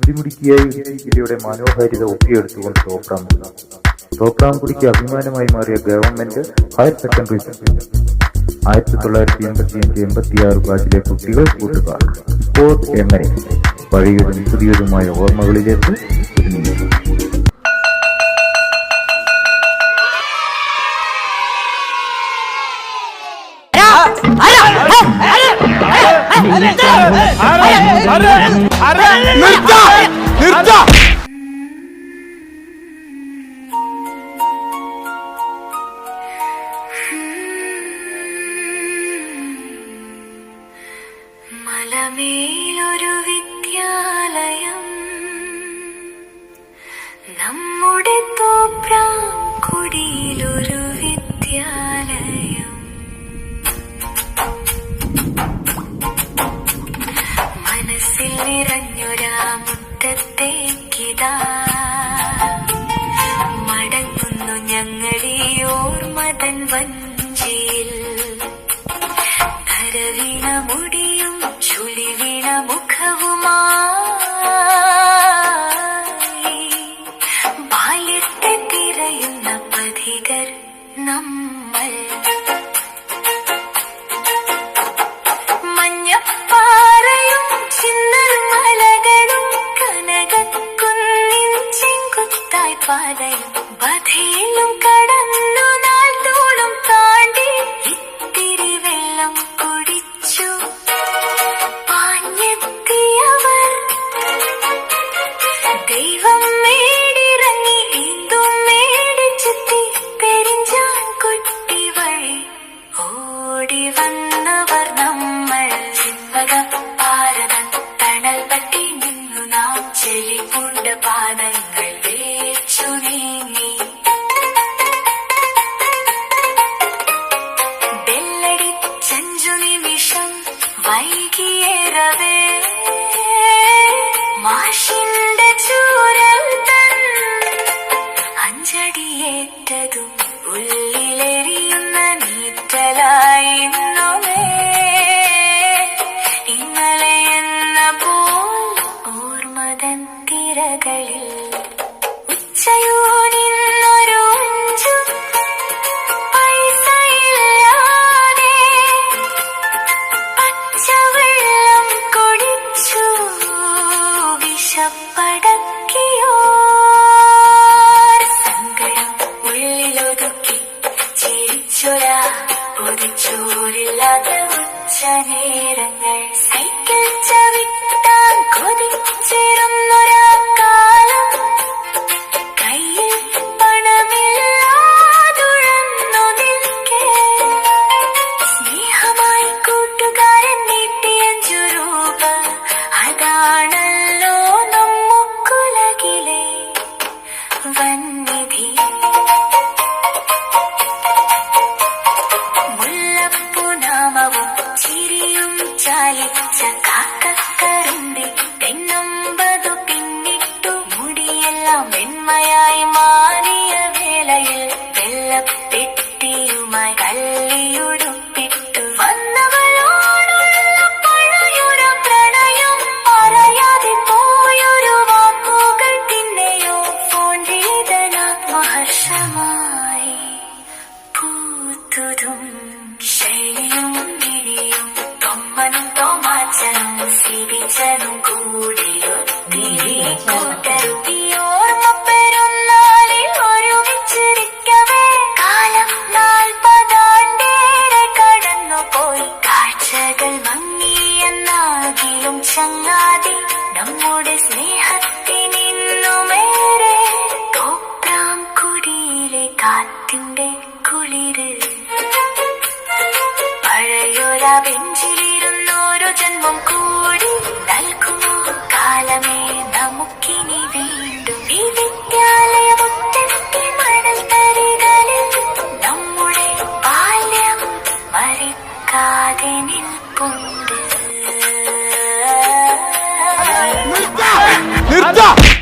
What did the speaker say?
ഇടിമുടിക്കിയായി ജില്ലയുടെ മനോഹാരിത ഒപ്പിയെടുത്തുകൊണ്ട് തോപ്രാംകുടിക്ക് അഭിമാനമായി മാറിയ ഗവൺമെന്റ് ഹയർ സെക്കൻഡറി സ്കൂൾ 1985-86 ബാച്ചിലെ കുട്ടികൾ കൂട്ടുകാർ സ്പോർട്സ് എങ്ങനെ പഴയതും പുതിയതുമായ ഓർമ്മകളിലേക്ക് ഒരുങ്ങുന്നു. മലമേലൊരു വിദ്യാലയം, നമ്മുടെ തോപ്രാംകുടിയിലൊരു വിദ്യാലയം. മനസ്സിൽ നിറഞ്ഞൊരാ മുറ്റത്തേക്കിതാ മടങ്ങുന്നു ഞങ്ങളീ ഓർമ്മതൻ വഞ്ചിയിൽ. ധരവീണ മുടിയും ചുളിവീണ മുഖവുമായി ബാല്യത്തെ തിരയുന്ന പഥികർ നമ്മൾ. മഞ്ഞപ്പാറയും ചിന്നൽ മലകളും കനകക്കുന്നിൻ ചെങ്കുത്തായി പാതയും ബധയിലും കടന്നു നാൾത്തോളം താണ്ടി ഇത്തിരി വെള്ളം കുടിച്ചു പാഞ്ഞെത്തിയവർ. ദൈവം മേടിറങ്ങി ഇന്തും മേടിച്ചെത്തി പെരിഞ്ചാൻ കുട്ടി വഴി ഓടി വന്നവർ നമ്മൾ. ചെമ്പകപ്പാരതൻ തണൽ പറ്റി നിന്നു നാം ചെളിപൂണ്ട പാദങ്ങൾ വേച്ചു നീങ്ങി. ബെല്ലടിച്ചഞ്ചു നിമിഷം വൈകിയേറവേ മാഷിന്റെ ചൂരൽ തൻ അഞ്ചടിയേറ്റതും ഉള്ളിലെറിയുന്ന നീറ്റലായിന്നുമേ. ഇന്നലെ എന്ന പോൽ ഓർമ്മതൻ തിരകളിൽ ഉച്ചയൂണിന്നൊരു അഞ്ചും പൈസയില്ലാതെ പച്ചവെള്ളം കുടിച്ചു വിശപ്പടക്കിയോ. സങ്കടം ഉള്ളിലൊതുക്കി ചിരിച്ചൊരാ പൊതിച്ചോരില്ലാത്ത ഉച്ചനേരങ്ങൾ. സൈക്കിൾ ചവിട്ടാൻ കൊതിച്ചിരുന്നൊരാ കാലം കയ്യിൽ പണമില്ലാതുഴന്നു നിൽക്കെ. സ്നേഹമായി കൂട്ടുകാരൻ നീട്ടിയഞ്ചു രൂപ, അതാണല്ലോ നമുക്കുലകിലെ വൻനിധി. മുല്ലപ്പൂനാമവും ചിരിയും ചാലിച്ച കാക്കക്കറുമ്പി തെന്നൊമ്പതു പിന്നിട്ടു മുടിയെല്ലാം വെണ്മയായി മാറിയ വേളയിൽ വെള്ളപ്പെട്ടിയുമായി കള്ളിയുടുപ്പിട്ടു വന്നവളോടുള്ള പഴയൊരു പ്രണയം പറയാതെ പോയൊരു വാക്കുകൾ പിന്നെയോ ഫോൺ വേദനാത്മഹർഷമായി പൂത്തുതും ശൈലിയും വിഴിയും തൊമ്മനും തോമാച്ചനും സിരിച്ചനും കൂടിയൊത്തിരി കൂട്ടരും. ഈ ഓർമ്മ പെരുന്നാളിൽ ഒരുമിച്ചിരിക്കവേ കാലം 40 കടന്നുപോയി. കാഴ്ചകൾ മങ്ങിയെന്നാകിലും ചങ്ങാതി നമ്മുടെ സ്നേഹത്തിനിന്നുമേറെ തോപ്രാംകുടിയിലെ കാറ്റിന്റെ കുളിര്. പഴയൊരാ ബെഞ്ചിൽ